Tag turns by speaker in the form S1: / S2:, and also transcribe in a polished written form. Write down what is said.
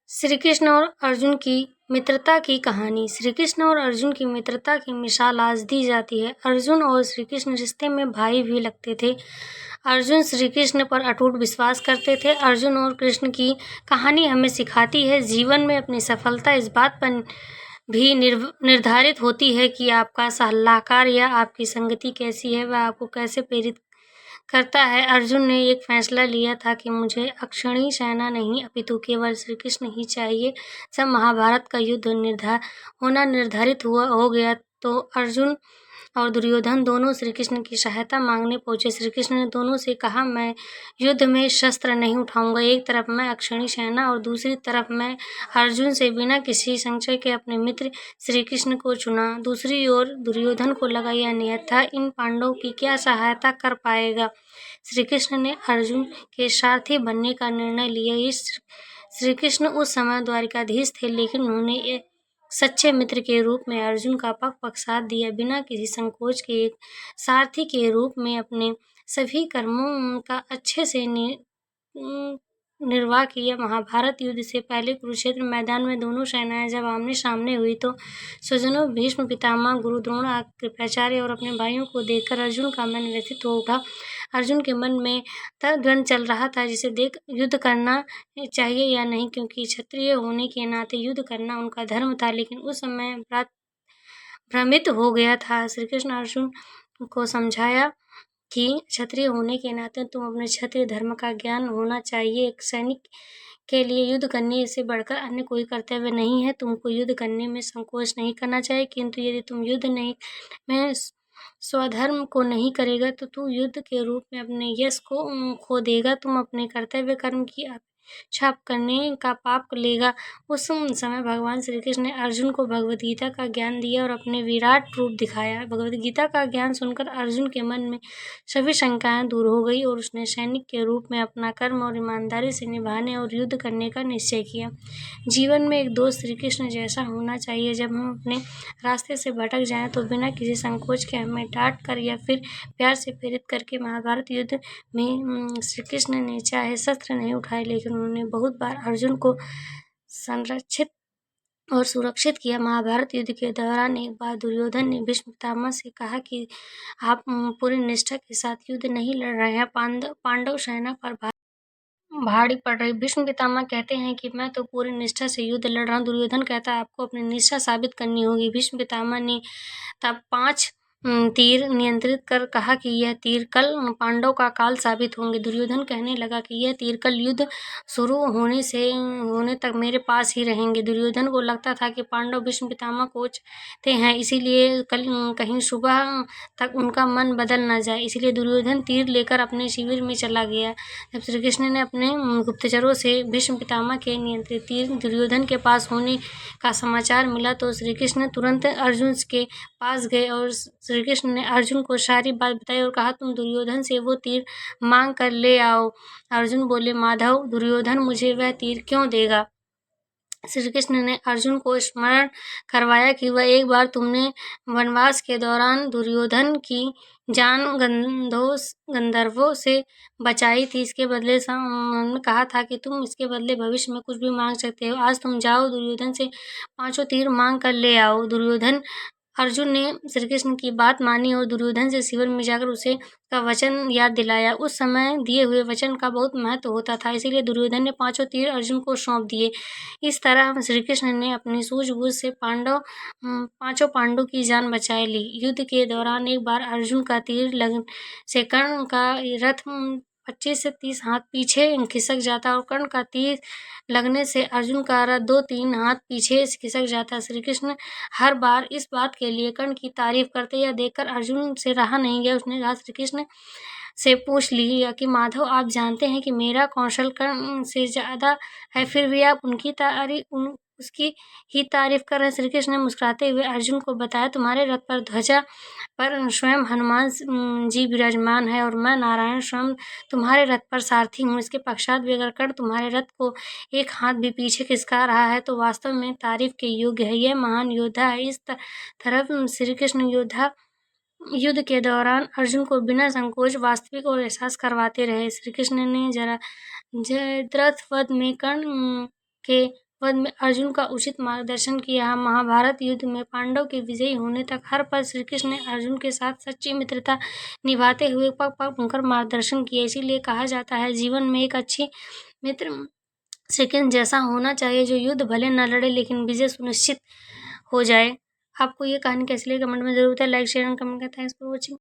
S1: श्री कृष्ण और अर्जुन की मित्रता की कहानी। श्री कृष्ण और अर्जुन की मित्रता की मिसाल आज दी जाती है। अर्जुन और श्री कृष्ण रिश्ते में भाई भी लगते थे। अर्जुन श्री कृष्ण पर अटूट विश्वास करते थे। अर्जुन और कृष्ण की कहानी हमें सिखाती है जीवन में अपनी सफलता इस बात पर भी निर्धारित होती है कि आपका सलाहकार या आपकी संगति कैसी है, वह आपको कैसे प्रेरित करता है। अर्जुन ने एक फैसला लिया था कि मुझे अक्षौहिणी सेना नहीं अपितु केवल श्री कृष्ण ही चाहिए। जब महाभारत का युद्ध निर्धारित हो गया तो अर्जुन और दुर्योधन दोनों श्री कृष्ण की सहायता मांगने पहुंचे। श्री कृष्ण ने दोनों से कहा, मैं युद्ध में शस्त्र नहीं उठाऊंगा। एक तरफ मैं अक्षौहिणी सेना और दूसरी तरफ मैं अर्जुन से बिना किसी संशय के अपने मित्र श्री कृष्ण को चुना। दूसरी ओर दुर्योधन को लगा यह नियत था, इन पांडवों की क्या सहायता कर पाएगा। श्री कृष्ण ने अर्जुन के सारथी बनने का निर्णय लिया। श्री कृष्ण उस समय द्वारिकाधीश थे, लेकिन उन्होंने एक सच्चे मित्र के रूप में अर्जुन का पग साथ दिया। बिना किसी संकोच के एक सारथी के रूप में अपने सभी कर्मों का अच्छे से निर्वाह किया। महाभारत युद्ध से पहले कुरुक्षेत्र मैदान में दोनों सेनाएं जब आमने सामने हुई तो स्वजनों, भीष्म पितामह, गुरु द्रोण, कृपाचार्य और अपने भाइयों को देखकर अर्जुन का मन व्यथित हो उठा। अर्जुन के मन में द्वंद्व चल रहा था, जिसे देख युद्ध करना चाहिए या नहीं, क्योंकि क्षत्रिय होने के नाते युद्ध करना उनका धर्म था। लेकिन उस समय भ्रमित हो गया था। श्री कृष्ण अर्जुन को समझाया कि क्षत्रिय होने के नाते तुम अपने क्षत्रिय धर्म का ज्ञान होना चाहिए। एक सैनिक के लिए युद्ध करने से बढ़कर अन्य कोई कर्तव्य नहीं है। तुमको युद्ध करने में संकोच नहीं करना चाहिए, किंतु यदि तुम युद्ध नहीं में स्वधर्म को नहीं करेगा तो तू युद्ध के रूप में अपने यश को खो देगा। तुम अपने कर्तव्य कर्म की छाप करने का पाप लेगा। उस समय भगवान श्री कृष्ण ने अर्जुन को भगवद गीता का ज्ञान दिया और अपने विराट रूप दिखाया। भगवद गीता का ज्ञान सुनकर अर्जुन के मन में सभी शंकाएं दूर हो गई और उसने सैनिक के रूप में अपना कर्म और ईमानदारी से निभाने और युद्ध करने का निश्चय किया। जीवन में एक दोस्त श्री कृष्ण जैसा होना चाहिए। जब हम अपने रास्ते से भटक जाएं तो बिना किसी संकोच के हमें डांट कर या फिर प्यार से प्रेरित करके। महाभारत युद्ध में श्री कृष्ण ने चाहे शस्त्र नहीं उठाए, लेकिन उन्होंने बहुत बार अर्जुन को संरक्षित और सुरक्षित किया। महाभारत युद्ध के दौरान एक बार दुर्योधन ने भीष्म पितामह से कहा कि आप पूरी निष्ठा के साथ युद्ध नहीं लड़ रहे हैं, पांडव सेना पर भारी पड़ रही। भीष्म पितामह कहते हैं कि मैं तो पूरी निष्ठा से युद्ध लड़ रहा हूँ। दुर्योधन कहता है आपको अपनी निष्ठा साबित करनी होगी। भीष्म पितामह ने तब 5 तीर नियंत्रित कर कहा कि यह तीर कल पांडव का काल साबित होंगे। दुर्योधन कहने लगा कि यह तीर कल युद्ध शुरू होने तक मेरे पास ही रहेंगे। दुर्योधन को लगता था कि पांडव भीष्म पितामह को चाहते हैं, इसीलिए कहीं सुबह तक उनका मन बदल न जाए, इसलिए दुर्योधन तीर लेकर अपने शिविर में चला गया। जब श्री कृष्ण ने अपने गुप्तचरों से भीष्म पितामह के नियंत्रित तीर दुर्योधन के पास होने का समाचार मिला तो श्री कृष्ण तुरंत अर्जुन के पास गए और श्री कृष्ण ने अर्जुन को सारी बात बताई और कहा, तुम दुर्योधन से वो तीर मांग कर ले आओ। अर्जुन बोले, माधव, दुर्योधन मुझे वह तीर क्यों देगा। श्री कृष्ण ने अर्जुन को स्मरण करवाया कि वह एक बार तुमने वनवास के दौरान दुर्योधन की जान गंधर्वों से बचाई थी। इसके बदले उन्होंने कहा था कि तुम इसके बदले भविष्य में कुछ भी मांग सकते हो। आज तुम जाओ, दुर्योधन से 5 तीर मांग कर ले आओ। अर्जुन ने श्री कृष्ण की बात मानी और दुर्योधन से शिविर में जाकर उसे का वचन याद दिलाया। उस समय दिए हुए वचन का बहुत महत्व होता था, इसीलिए दुर्योधन ने 5 तीर अर्जुन को सौंप दिए। इस तरह श्री कृष्ण ने अपनी सूझबूझ से 5 पांडवों की जान बचा ली। युद्ध के दौरान एक बार अर्जुन का तीर लगने से कर्ण का रथ 25 से 30 हाथ पीछे खिसक जाता और कर्ण का तीर लगने से अर्जुन का रथ 2-3 हाथ पीछे खिसक जाता। श्री कृष्ण हर बार इस बात के लिए कर्ण की तारीफ करते, यह देखकर अर्जुन से रहा नहीं गया। उसने कहा, श्री कृष्ण से पूछ लिया कि माधव, आप जानते हैं कि मेरा कौशल कर्ण से ज्यादा है, फिर भी आप उसकी ही तारीफ कर रहे हैं। श्री कृष्ण ने मुस्कुराते हुए अर्जुन को बताया, तुम्हारे रथ पर ध्वजा पर स्वयं हनुमान जी विराजमान है और मैं नारायण स्वयं तुम्हारे रथ पर सारथी हूँ। इसके पश्चात भी अगर कर्ण तुम्हारे रथ को एक हाथ भी पीछे खिसका रहा है तो वास्तव में तारीफ के योग्य है। यह महान योद्धा है। इस तरफ श्री कृष्ण युद्ध के दौरान अर्जुन को बिना संकोच वास्तविक और एहसास करवाते रहे। श्री कृष्ण ने जयद्रथ वध में कर्ण के वध में अर्जुन का उचित मार्गदर्शन किया। महाभारत युद्ध में पांडव के विजयी होने तक हर पल श्री कृष्ण ने अर्जुन के साथ सच्ची मित्रता निभाते हुए पग पग उनका मार्गदर्शन किया। इसीलिए कहा जाता है जीवन में एक अच्छी मित्र श्री कृष्ण जैसा होना चाहिए, जो युद्ध भले न लड़े लेकिन विजय सुनिश्चित हो जाए। आपको ये कहानी कैसी लगी कमेंट में जरूर बताएं। लाइक शेयर एंड कमेंट करें। Thanks for watching.